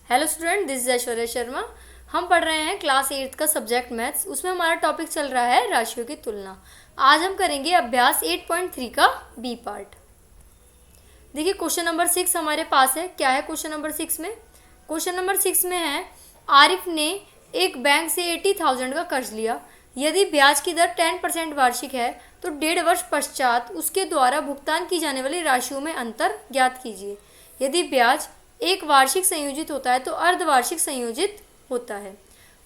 Hello student, this is Aishwarya Sharma. हम पढ़ रहे हैं क्लास 8 का सब्जेक्ट मैथ्स। उसमें हमारा टॉपिक चल रहा है राशियों की तुलना। आज हम करेंगे अभ्यास 8.3 का बी पार्ट। देखिए क्वेश्चन नंबर 6 हमारे पास है। क्या है क्वेश्चन नंबर 6 में? क्वेश्चन नंबर 6 में है, आरिफ ने एक बैंक से 80,000 का कर्ज लिया। यदि ब्याज की दर 10% वार्षिक है तो 1.5 वर्ष पश्चात उसके द्वारा भुगतान की जाने वाली राशियों में अंतर ज्ञात कीजिए। यदि ब्याज एक वार्षिक संयोजित होता है तो अर्धवार्षिक संयोजित होता है।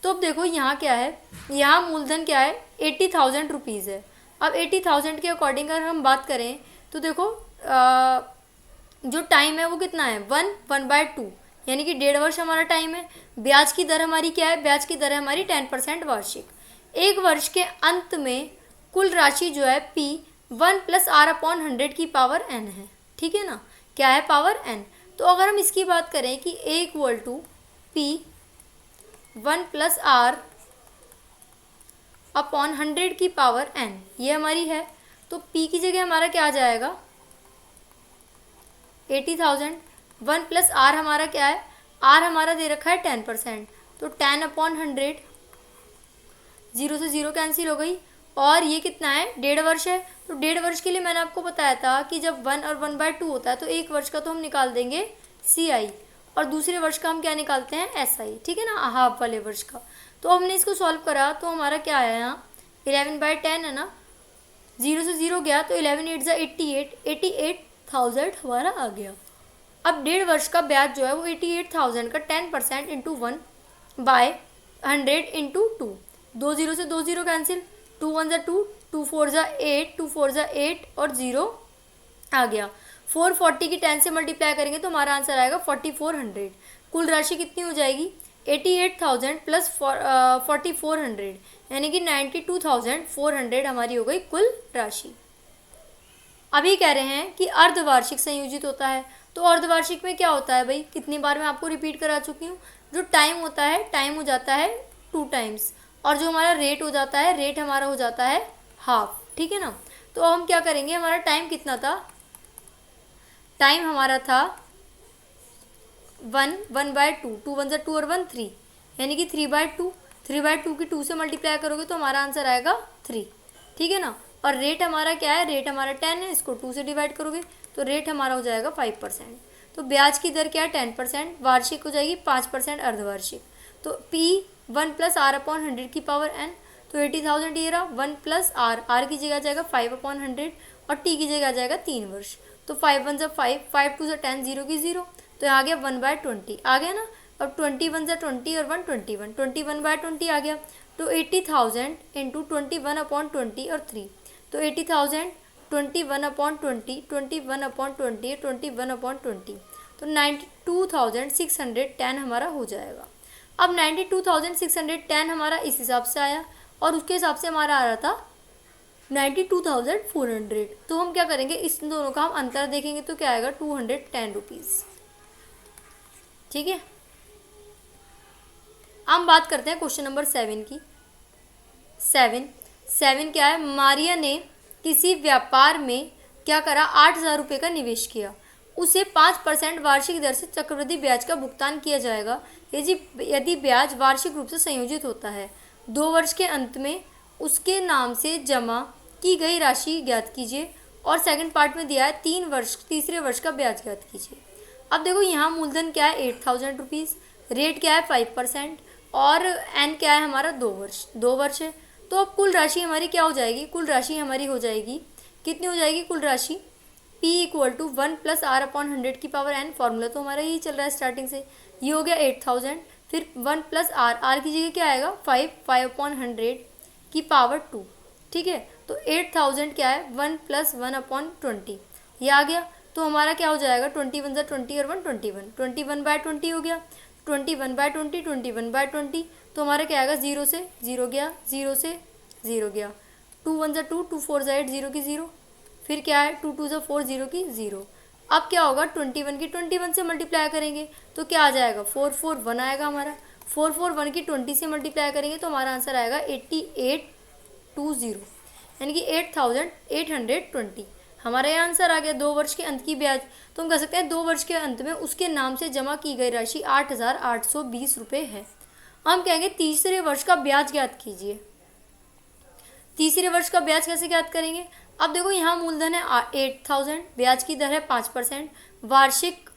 तो अब देखो यहाँ क्या है, यहाँ मूलधन क्या है, 80,000 रुपीज़ है। अब 80,000 के अकॉर्डिंग अगर हम बात करें तो देखो जो टाइम है वो कितना है, 1/2, यानी कि 1.5 वर्ष हमारा टाइम है। ब्याज की दर हमारी क्या है, ब्याज की दर है हमारी 10% वार्षिक। एक वर्ष के अंत में कुल राशि जो है P 1 + R/100 की पावर n है। ठीक है ना, क्या है, पावर n। तो अगर हम इसकी बात करें कि A = P 1 + R/100 की पावर n, ये हमारी है। तो P की जगह हमारा क्या आ जाएगा, 80,000। 1 + R हमारा क्या है, R हमारा दे रखा है 10%, तो 10/100, 0 से 0 कैंसिल हो गई। और ये कितना है, 1.5 वर्ष है। तो 1.5 वर्ष के लिए मैंने आपको बताया था कि जब 1 और 1/2 होता है तो एक वर्ष का तो हम निकाल देंगे CI, और दूसरे वर्ष का हम क्या निकालते हैं, SI। ठीक है ना, हाफ वाले वर्ष का। तो हमने इसको सॉल्व करा तो हमारा क्या आया, यहाँ 11/10 है ना, 0 से 0 गया तो 11 8 ज़ा 88, 88,000 हमारा आ गया। अब 1.5 वर्ष का ब्याज जो है वो 88,000 का 10% इंटू 1/100 इंटू 2, 2 0 से 2 0 कैंसिल, 2 1 ज़ा 2, 2 4 ज़ा 8, 2 4 ज़ा 8 और 0 आ गया। 440 की 10 से मल्टीप्लाई करेंगे तो हमारा आंसर आएगा 4400। कुल राशि कितनी हो जाएगी, 88,000 प्लस 4400, यानी कि 92,400 हमारी हो गई कुल राशि। अभी कह रहे हैं कि अर्धवार्षिक संयोजित होता है। तो अर्धवार्षिक में क्या होता है भाई, कितनी बार मैं आपको रिपीट करा चुकी हूँ। जो टाइम होता है, टाइम हो जाता है 2 टाइम्स, और जो हमारा रेट हो जाता है, रेट हमारा हो जाता है हाफ। ठीक है ना, तो हम क्या करेंगे, हमारा टाइम कितना था, टाइम हमारा था 1/2, 2 1 ज़ा 2 और 1 3, यानी कि 3/2। 3/2 की 2 से मल्टीप्लाई करोगे तो हमारा आंसर आएगा 3। ठीक है ना, और रेट हमारा क्या है, रेट हमारा 10 है, इसको 2 से डिवाइड करोगे तो रेट हमारा हो जाएगा 5%। तो ब्याज की दर क्या है, 10%, वार्षिक हो जाएगी 5%, अर्धवार्षिक। तो P 1 + R/100 की पावर n, तो 80,000 ये रहा, 1 + R की जगह आ जाएगा 5/100 और T की जगह आ जाएगा 3 वर्ष। तो 5 1 ज़ा 5, 5 2 ज़ा 10, 0 की 0, तो आ गया 1/20 आ गया ना। अब 20 1 ज़ा 20 और 1 21, 21/20 आ गया। तो 80,000 इंटू 21/20 और 3, तो 80,000 21/20, 21/20, 21/20, तो 92,610 हमारा हो जाएगा। अब 92,610 हमारा इस हिसाब से आया, और उसके हिसाब से हमारा आ रहा था 92,400। तो हम क्या करेंगे, इस दोनों का हम अंतर देखेंगे तो क्या आएगा, 210 रुपीज़। ठीक है, हम बात करते हैं क्वेश्चन नंबर 7 की। 7 क्या है, मारिया ने किसी व्यापार में क्या करा, 8,000 रुपये का निवेश किया। उसे 5% वार्षिक दर से चक्रवृद्धि ब्याज का भुगतान किया जाएगा यदि ब्याज वार्षिक रूप से संयोजित होता है। 2 वर्ष के अंत में उसके नाम से जमा की गई राशि ज्ञात कीजिए, और सेकंड पार्ट में दिया है 3 वर्ष का ब्याज ज्ञात कीजिए। अब देखो यहाँ मूलधन क्या है, 8,000 रुपीज़, रेट क्या है 5%, और एन क्या है हमारा, 2 वर्ष है। तो अब कुल राशि हमारी क्या हो जाएगी, कुल राशि हमारी हो जाएगी, कितनी हो जाएगी कुल राशि, P = 1 + R/100 की पावर n, फॉर्मूला तो हमारा यही चल रहा है स्टार्टिंग से। ये हो गया 8,000, फिर 1 + R की जगह क्या आएगा, 5/100 की पावर 2। ठीक है, तो 8,000 क्या है, 1 + 1/20, ये आ गया। तो हमारा क्या हो जाएगा, 21 ज़ा 20 और 1 21, 21/20 हो गया, 21/20, 21/20, तो हमारा क्या आएगा, 0 से 0 गया, 0 से 0 गया, 2 1 ज़ा 2, 2 4 ज़ा 8, 0 की 0, फिर क्या है, 2 2 ज़ा 4, 0 की 0। अब क्या होगा, 21 की 21 से मल्टीप्लाई करेंगे तो क्या आ जाएगा, 441 आएगा हमारा। 441 की 20 से मल्टीप्लाई करेंगे तो हमारा आंसर आएगा 8820, यानी कि 8,820। हमारा ये आंसर आ गया 2 वर्ष के अंत की ब्याज। तो हम कह सकते हैं 2 वर्ष के अंत में उसके नाम से जमा की गई राशि 8,820 रुपये है। हम कहेंगे तीसरे वर्ष का ब्याज ज्ञात कीजिए। तीसरे वर्ष का ब्याज कैसे ज्ञात करेंगे? अब देखो यहाँ मूलधन है 8,000, ब्याज की दर है 5%, वार्षिक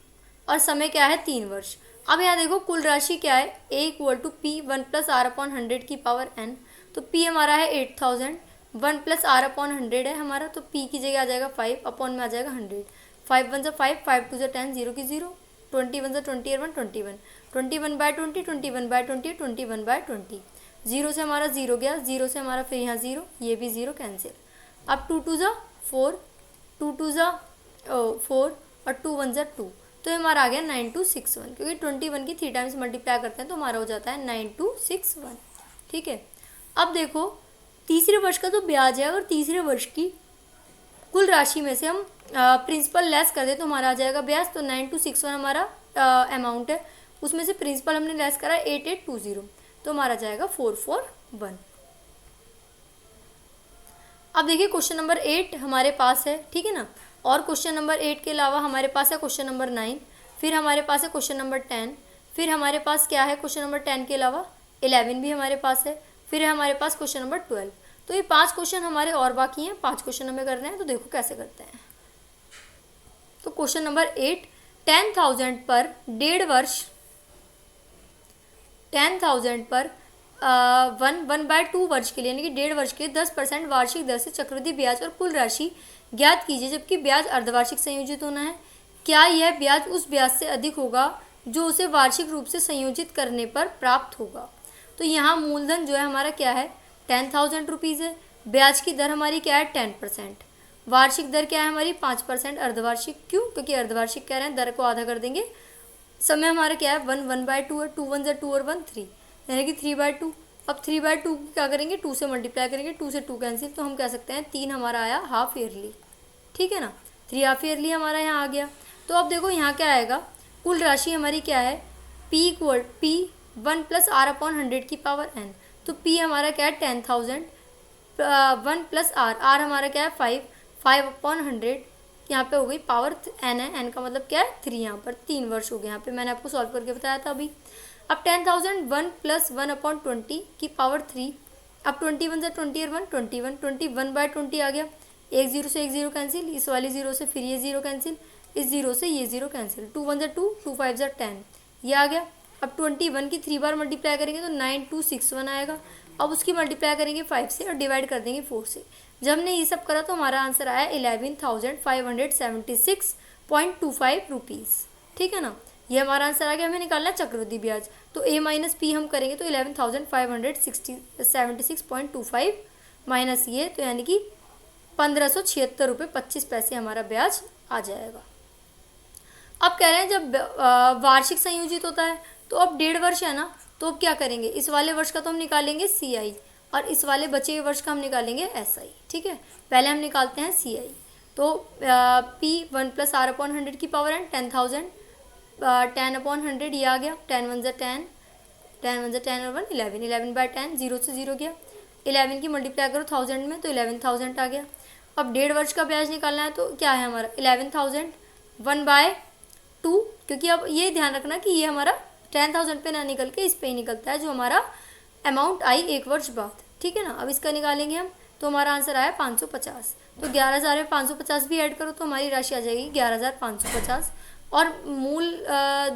और समय क्या है 3 वर्ष। अब यहाँ देखो कुल राशि क्या है, A = P 1 + R/100 की पावर n। तो P हमारा है 8,000, 1 + R/100 है हमारा, तो P की जगह आ जाएगा 5, अपॉन में आ जाएगा 100। 5 1 = 5, 5 2 = 10, 0 की 0, 21 = 20 और 1 21, 21/20, 21/20, 21/20। 0 से हमारा 0 गया, 0 से हमारा फिर यहाँ 0, ये भी 0 कैंसिल। अब 2 2 = 4, 2 2 = 4 और 2 1 = 2, तो हमारा आ गया 9261, क्योंकि 21 की 3 टाइम्स मल्टीप्लाई करते हैं तो हमारा हो जाता है 9261। ठीक है। अब देखो तीसरे वर्ष का जो ब्याज है, अगर तीसरे वर्ष की कुल राशि में से हम प्रिंसिपल लेस कर दे तो हमारा आ जाएगा ब्याज। तो 9261 हमारा अमाउंट है, उसमें से प्रिंसिपल हमने लेस करा 8820, तो हमारा जाएगा 441। अब देखिए क्वेश्चन नंबर 8 हमारे पास है, ठीक है ना। और क्वेश्चन नंबर 8 के अलावा हमारे पास है क्वेश्चन नंबर 9, फिर हमारे पास है क्वेश्चन नंबर 10, फिर हमारे पास क्या है क्वेश्चन नंबर 10 के अलावा 11 भी हमारे पास है, फिर है हमारे पास क्वेश्चन नंबर 12। तो ये 5 क्वेश्चन हमारे और बाकी हैं, 5 क्वेश्चन हमें करने हैं। तो देखो कैसे करते हैं। तो क्वेश्चन नंबर 8, 10,000 पर 1.5 वर्ष, 10,000 पर 1/2 वर्ष के लिए यानी कि 1.5 वर्ष के 10% वार्षिक दर से चक्रवृद्धि ब्याज और कुल राशि ज्ञात कीजिए, जबकि ब्याज अर्धवार्षिक संयोजित होना है। क्या यह ब्याज उस ब्याज से अधिक होगा जो उसे वार्षिक रूप से संयोजित करने पर प्राप्त होगा? तो यहाँ मूलधन जो है हमारा क्या है 10,000 रुपीज़ है, ब्याज की दर हमारी क्या है 10%, वार्षिक दर क्या है हमारी 5%, अर्धवार्षिक क्यों? क्योंकि अर्धवार्षिक कह रहे हैं, दर को आधा कर देंगे। समय हमारा क्या है 1/2 है, 2 1 = 2 और 1 3, यानी कि 3/2। अब 3/2 क्या करेंगे 2 से मल्टीप्लाई करेंगे, 2 से 2 कैंसिल, तो हम कह सकते हैं 3 हमारा आया हाफ ईयरली। ठीक है ना, 3 हाफ ईयरली हमारा यहाँ आ गया। तो अब देखो यहाँ क्या आएगा, कुल राशि हमारी क्या है P 1 + R/100 की पावर n। तो P हमारा क्या है 10,000, 1 + R, R हमारा क्या है 5, 5/100, यहाँ पे हो गई पावर n है, n का मतलब क्या है 3, यहाँ पर 3 वर्ष हो गए, यहाँ पे मैंने आपको सॉल्व करके बताया था अभी। अब 10,000 1 + 1/20 की पावर 3, अब 21 = 20 और 1 21, 21/20 आ गया, 1 0 से 1 0 कैंसिल, इस वाली 0 से फिर ये 0 कैंसिल, इस 0 से ये 0 कैंसिल, 2 1 = 2, 2 5 = 10, ये आ गया। अब 21 की 3 बार मल्टीप्लाई करेंगे तो 9261 आएगा। अब उसकी मल्टीप्लाई करेंगे 5 से और डिवाइड कर देंगे 4 से। जब हमने ये सब करा तो हमारा आंसर आया 11,576.25 रुपीज़। ठीक है ना, ये हमारा आंसर आ गया। हमें निकालना है चक्रवृद्धि ब्याज, तो A - P हम करेंगे तो 11,576.25 माइनस ये, तो यानी कि 1,576 रुपये 25 पैसे हमारा ब्याज आ जाएगा। अब कह रहे हैं जब वार्षिक संयोजित होता है तो अब 1.5 वर्ष है ना, तो अब क्या करेंगे, इस वाले वर्ष का तो हम निकालेंगे CI और इस वाले बचे हुए वर्ष का हम निकालेंगे SI। ठीक है, पहले हम निकालते हैं CI। तो P 1 + R/100 की पावर n 10,000, 10/100 ये आ गया, 10 1 = 10, 10 1 = 10 और 1 11, 11/10, 0 से 0 गया, 11 की मल्टीप्लाई करो 1000 में तो 11,000 आ गया। अब 1.5 वर्ष का ब्याज निकालना है तो क्या है हमारा 11,000 1/2, क्योंकि अब ये ध्यान रखना कि ये हमारा 10,000 पे ना निकल के इस पे ही निकलता है जो हमारा अमाउंट आई 1 वर्ष बाद। ठीक है ना, अब इसका निकालेंगे हम तो हमारा आंसर आया 550। तो 11,000 में 550 भी ऐड करो तो हमारी राशि आ जाएगी 11,550 और मूल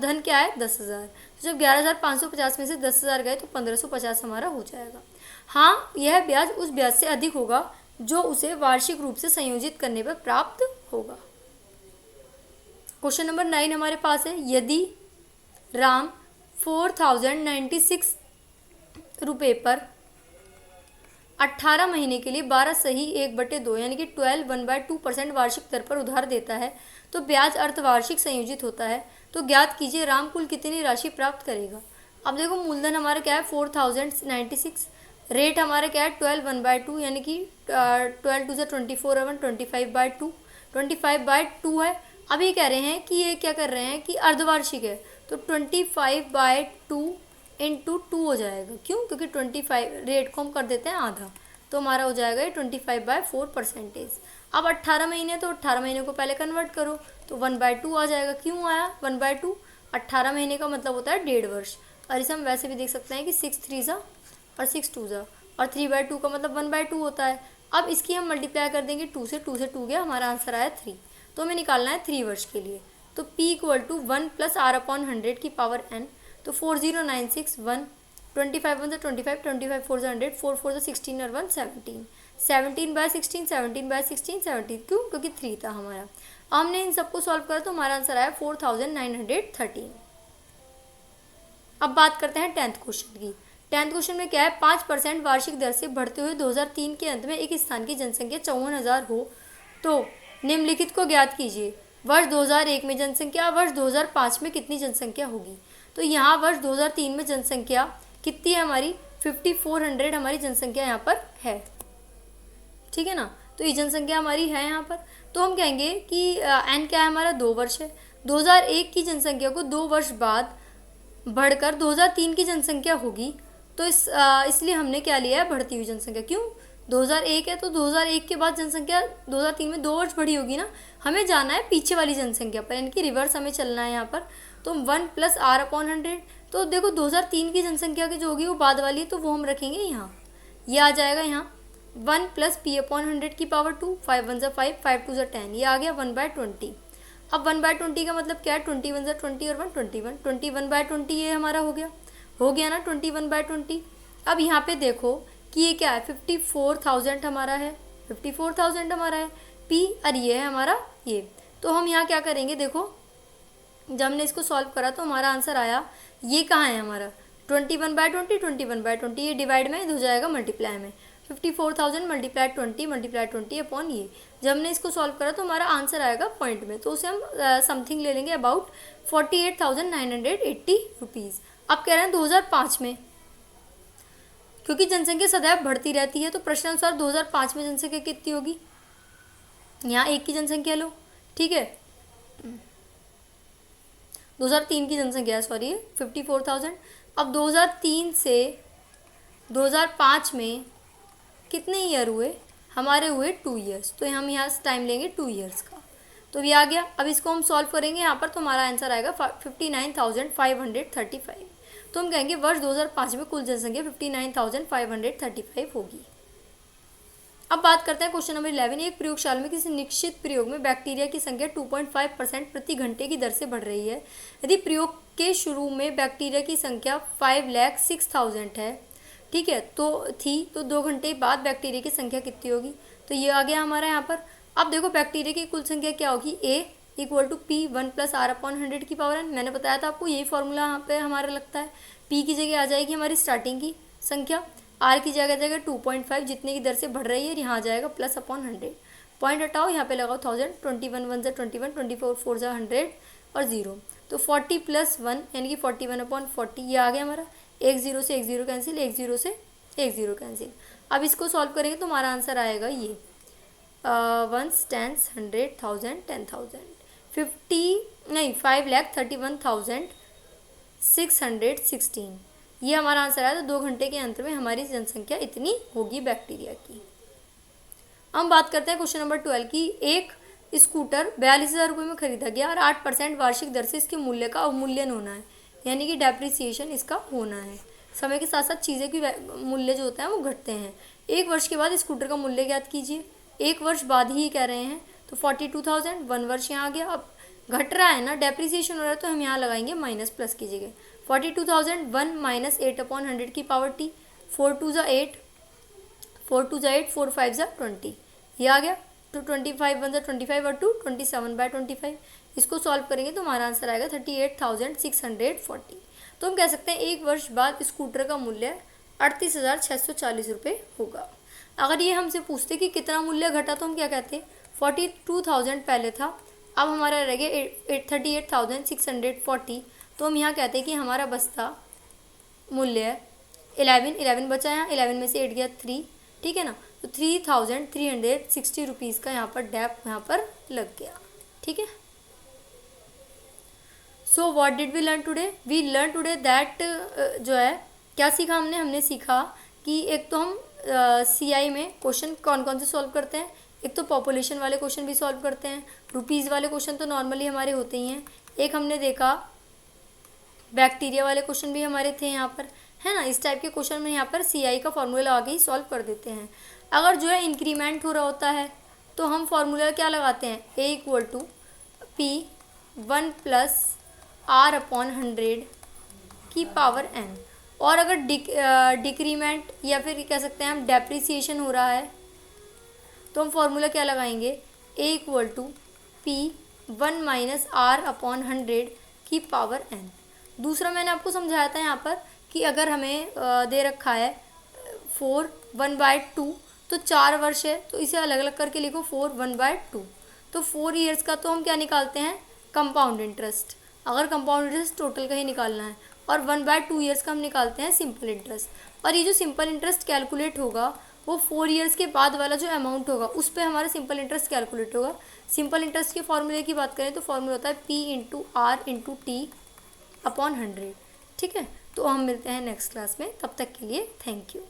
धन क्या है 10,000। तो जब 11,550 में से 10,000 गए तो 1,550 हमारा हो जाएगा। हाँ, यह ब्याज उस ब्याज से अधिक होगा जो उसे वार्षिक रूप से संयोजित करने पर प्राप्त होगा। क्वेश्चन नंबर 9 हमारे पास है, यदि राम 4,096 रुपये पर 18 महीने के लिए 12 सही 1/2 यानी कि 12 1/2% वार्षिक दर पर उधार देता है तो ब्याज अर्धवार्षिक संयोजित होता है। तो ज्ञात कीजिए राम कुल कितनी राशि प्राप्त करेगा। अब देखो मूलधन हमारा क्या है 4,096, रेट हमारा क्या है 12 1/2 यानी कि 12 2 = 24 और 1 25/2, 25/2 है। अब ये कह रहे हैं कि ये क्या कर रहे हैं कि अर्धवार्षिक है तो 25/2 × 2 हो जाएगा। क्यों? क्योंकि 25 रेट को हम कर देते हैं आधा, तो हमारा हो जाएगा 25/4%। अब 18 महीने तो 18 महीने को पहले कन्वर्ट करो तो 1/2 आ जाएगा। क्यों आया 1/2? 18 महीने का मतलब होता है 1.5 वर्ष। और इसे हम वैसे भी देख सकते हैं कि 6 3 और 6 2 और 3/2 का मतलब 1/2 होता है। अब इसकी हम मल्टीप्लाई कर देंगे 2 से 2 गया, हमारा आंसर आया 3। तो हमें निकालना है 3 वर्ष के लिए। तो P = 1 + r/100 की पावर n। तो 4096 1 25 1 25 25 4 100 4 4 16 और 1 17 17/16 17/16 17। क्यों? क्योंकि 3 था हमारा। हमने इन सबको सॉल्व करा तो हमारा आंसर आया 4913। अब बात करते हैं 10th क्वेश्चन की। 10th क्वेश्चन में क्या है, 5% वार्षिक दर से बढ़ते हुए 2003 के अंत में एक स्थान की जनसंख्या 54,000 हो तो निम्नलिखित को ज्ञात कीजिए। वर्ष 2001 में जनसंख्या, वर्ष 2005 में कितनी जनसंख्या होगी। तो यहाँ वर्ष 2003 में जनसंख्या कितनी है हमारी, 5400 हमारी जनसंख्या यहाँ पर है, ठीक है ना। तो ये जनसंख्या हमारी है यहाँ पर। तो हम कहेंगे कि n क्या है हमारा, 2 वर्ष है। 2001 की जनसंख्या को 2 वर्ष बाद बढ़कर 2003 की जनसंख्या होगी। तो इसलिए हमने क्या लिया है, बढ़ती हुई जनसंख्या। क्यों? 2001 है तो 2001 के बाद जनसंख्या 2003 में 2 वर्ष बढ़ी होगी ना। हमें जाना है पीछे वाली जनसंख्या पर, यानी कि रिवर्स हमें चलना है यहाँ पर। तो 1 + r/100। तो देखो 2003 की जनसंख्या की जो होगी वो बाद वाली है, तो वो हम रखेंगे यहाँ। ये आ जाएगा यहाँ 1 + p/100 की पावर 2 5 1 5 5 2 10। ये आ गया 1/20। अब 1/20 का मतलब क्या है, 20 1 20 और 1 21 21/20 ये हमारा हो गया ना 21/20। अब यहाँ पे देखो कि ये क्या है, 54,000 हमारा है, 54,000 हमारा है P, और ये है हमारा ये। तो हम यहाँ क्या करेंगे, देखो जब हमने इसको सॉल्व करा तो हमारा आंसर आया, ये कहाँ है हमारा 21/20 21/20, ये डिवाइड में हो जाएगा मल्टीप्लाई में। 54,000 × 20 अपॉन ये। जब हमने इसको सॉल्व करा तो हमारा आंसर आएगा पॉइंट में, तो उसे हम समथिंग ले लेंगे अबाउट 48,980 रुपीज़। अब कह रहे हैं 2005 में, क्योंकि जनसंख्या सदैव बढ़ती रहती है तो प्रश्नानुसार 2005 में जनसंख्या कितनी होगी। यहाँ 1 की जनसंख्या लो, ठीक है। 2003 की जनसंख्या सॉरी 54,000। अब 2003 से 2005 में कितने ईयर हुए हमारे, हुए 2 ईयर्स। तो हम यहाँ से टाइम लेंगे 2 ईयर्स का। तो ये आ गया। अब इसको हम सॉल्व करेंगे यहाँ पर तो हमारा आंसर आएगा 59,535। तो हम कहेंगे वर्ष 2005 में कुल जनसंख्या 59,535 होगी। अब बात करते हैं क्वेश्चन नंबर 11। एक प्रयोगशाला में किसी निश्चित प्रयोग में बैक्टीरिया की संख्या 2.5% प्रति घंटे की दर से बढ़ रही है। यदि प्रयोग के शुरू में बैक्टीरिया की संख्या 5,06,000 है, ठीक है, तो 2 घंटे बाद बैक्टीरिया की संख्या कितनी होगी। तो ये आ गया हमारा यहाँ पर। अब देखो बैक्टीरिया की कुल संख्या क्या होगी, A = P 1 + r/100 की पावर n। मैंने बताया था आपको, यही फॉर्मूला यहाँ पे हमारा लगता है। P की जगह आ जाएगी हमारी स्टार्टिंग की संख्या, R की जगह आ जाएगा 2.5 जितने की दर से बढ़ रही है, यहाँ आ जाएगा +/100। पॉइंट हटाओ, यहाँ पे लगाओ 1000, 21 1 21 24 4 100 और 0। तो 40 + 1 यानी कि 41/40 ये आ गया हमारा। 1 0 से 1 0 कैंसिल, 1 0 से 1 0 कैंसिल। अब इसको सॉल्व करेंगे तो हमारा आंसर आएगा ये 1 10 100 1000 10,000 5,31,616 ये हमारा आंसर आया। तो 2 घंटे के अंतर में हमारी जनसंख्या इतनी होगी बैक्टीरिया की। हम बात करते हैं क्वेश्चन नंबर 12 की। एक स्कूटर 42,000 रुपये में खरीदा गया और 8% वार्षिक दर से इसके मूल्य का अवमूल्यन होना है, यानी कि डेप्रिसिएशन इसका होना है। समय के साथ साथ चीज़ें की मूल्य जो होता है वो घटते हैं। 1 वर्ष के बाद स्कूटर का मूल्य ज्ञात कीजिए। 1 वर्ष बाद ही कह रहे हैं तो 42,000, 1 वर्ष यहाँ आ गया। अब घट रहा है ना, डेप्रिसिएशन हो रहा है, तो हम यहाँ लगाएंगे माइनस प्लस की जगह 42,000 1 - 8/100 की पावर t 4 2 8 4 2 8 4 5 20 ये आ गया। तो 25 1 25 और 2 27/25। इसको सॉल्व करेंगे तो हमारा आंसर आएगा 38,640। तो हम कह सकते हैं 1 वर्ष बाद स्कूटर का मूल्य 38,640 रुपये होगा। अगर ये हमसे पूछते कि कितना मूल्य घटा तो हम क्या कहते, 42,000 पहले था, अब हमारा रह गया 38,640। तो हम यहाँ कहते हैं कि हमारा बचता मूल्य 11 बचा, यहाँ 11 में से 8 गया 3, ठीक है ना। तो 3,360 रुपीज़ का यहाँ पर डेप यहाँ पर लग गया, ठीक है। So what did we learn today, we learn today that जो है क्या सीखा हमने सीखा कि एक तो हम CI में क्वेश्चन कौन कौन से सॉल्व करते हैं, एक तो पॉपुलेशन वाले क्वेश्चन भी सॉल्व करते हैं, रुपीज़ वाले क्वेश्चन तो नॉर्मली हमारे होते ही हैं, एक हमने देखा बैक्टीरिया वाले क्वेश्चन भी हमारे थे यहाँ पर, है ना। इस टाइप के क्वेश्चन में यहाँ पर CI का फॉर्मूला आगे ही सॉल्व कर देते हैं। अगर जो है इंक्रीमेंट हो रहा होता है तो हम फॉर्मूला क्या लगाते हैं, A = P1 + R/100 की पावर n। और अगर डिक्रीमेंट या फिर कह सकते हैं हम डेप्रिसिएशन हो रहा है तो हम फॉर्मूला क्या लगाएंगे, A = P1 - R/100 की पावर n। दूसरा मैंने आपको समझाया था यहाँ पर कि अगर हमें दे रखा है 4 1/2 तो 4 वर्ष है, तो इसे अलग अलग करके लिखो 4 1/2। तो 4 ईयर्स का तो हम क्या निकालते हैं, कंपाउंड इंटरेस्ट, अगर कंपाउंड इंटरेस्ट टोटल का ही निकालना है, और 1/2 ईयर्स का हम निकालते हैं सिंपल इंटरेस्ट। और ये जो सिंपल इंटरेस्ट कैलकुलेट होगा वो 4 ईयर्स के बाद वाला जो अमाउंट होगा उस पर हमारा सिंपल इंटरेस्ट कैलकुलेट होगा। सिंपल इंटरेस्ट के फॉर्मूले की बात करें तो फॉर्मूला होता है P × R × T/100। ठीक है, तो हम मिलते हैं नेक्स्ट क्लास में, तब तक के लिए थैंक यू।